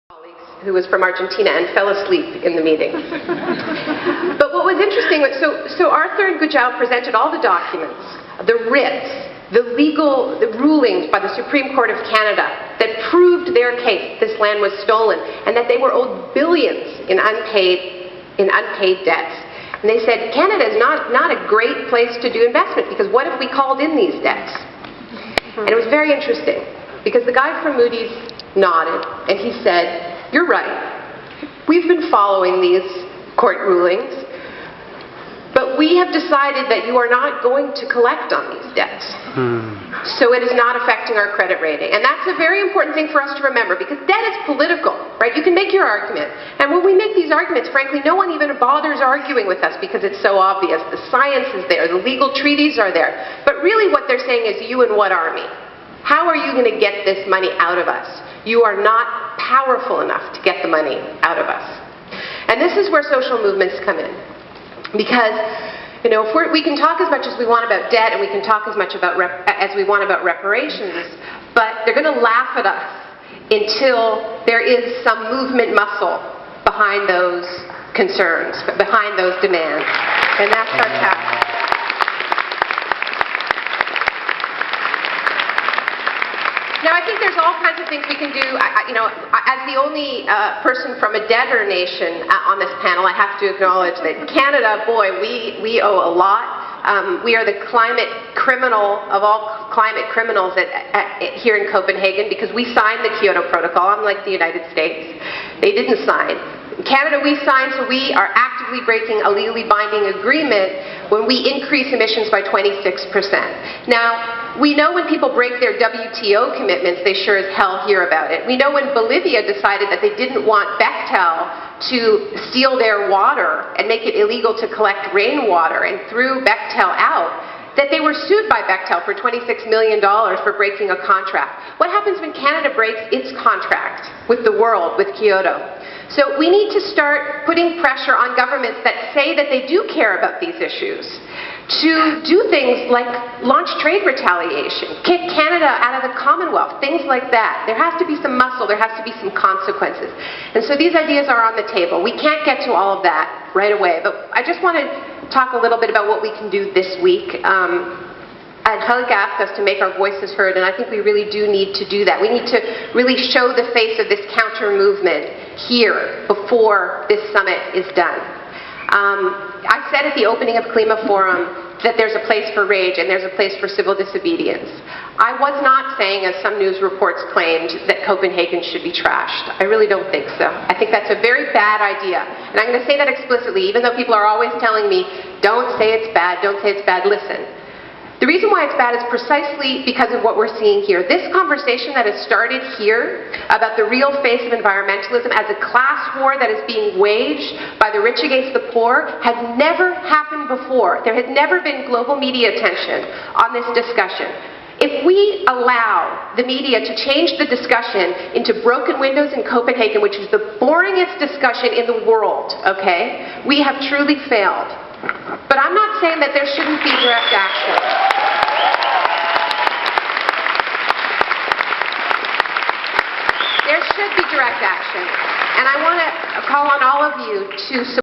colleagues who was from Argentina and fell asleep in the meeting. But what was interesting was, so Arthur and Gujau presented all the documents, the writs, the rulings by the Supreme Court of Canada that proved their case this land was stolen and that they were owed billions in unpaid debts. And they said, Canada is not a great place to do investment because what if we called in these debts? And it was very interesting because the guy from Moody's nodded and he said, "You're right. We've been following these court rulings, but we have decided that you are not going to collect on these debts. So it is not affecting our credit rating." And that's a very important thing for us to remember because debt is political, right? You can make your argument. And when we make these arguments, frankly, no one even bothers arguing with us because it's so obvious. The science is there. The legal treaties are there. But really what they're saying is you and what army? How are you going to get this money out of us? You are not powerful enough to get the money out of us. And this is where social movements come in. Because, you know, we can talk as much as we want about debt and we can talk as much as we want about reparations, but they're going to laugh at us until there is some movement muscle behind those concerns, behind those demands. And that's our task. Now, I think there's all kinds of things we can do. You know, as the only person from a debtor nation on this panel, I have to acknowledge that Canada, boy, we owe a lot. We are the climate criminal of all climate criminals here in Copenhagen because we signed the Kyoto Protocol, unlike the United States. They didn't sign. In Canada, we signed, so we are actively breaking a legally binding agreement when we increase emissions by 26%. Now, we know when people break their WTO commitments, they sure as hell hear about it. We know when Bolivia decided that they didn't want Bechtel to steal their water and make it illegal to collect rainwater and threw Bechtel out, that they were sued by Bechtel for $26 million for breaking a contract. What happens when Canada breaks its contract with the world, with Kyoto? So we need to start putting pressure on governments that say that they do care about these issues to do things like launch trade retaliation, kick Canada out of the Commonwealth, things like that. There has to be some muscle, there has to be some consequences. And so these ideas are on the table. We can't get to all of that right away, but I just want to talk a little bit about what we can do this week. Angelica asked us to make our voices heard, and I think we really do need to do that. We need to really show the face of this counter-movement here before this summit is done. I said at the opening of Klima Forum that there's a place for rage and there's a place for civil disobedience. I was not saying, as some news reports claimed, that Copenhagen should be trashed. I really don't think so. I think that's a very bad idea. And I'm going to say that explicitly, even though people are always telling me, don't say it's bad, don't say it's bad. Listen. The reason why it's bad is precisely because of what we're seeing here. This conversation that has started here about the real face of environmentalism as a class war that is being waged by the rich against the poor has never happened before. There has never been global media attention on this discussion. If we allow the media to change the discussion into broken windows in Copenhagen, which is the boringest discussion in the world, okay, we have truly failed. But I'm not saying that there shouldn't be direct action. There should be direct action. And I want to call on all of you to support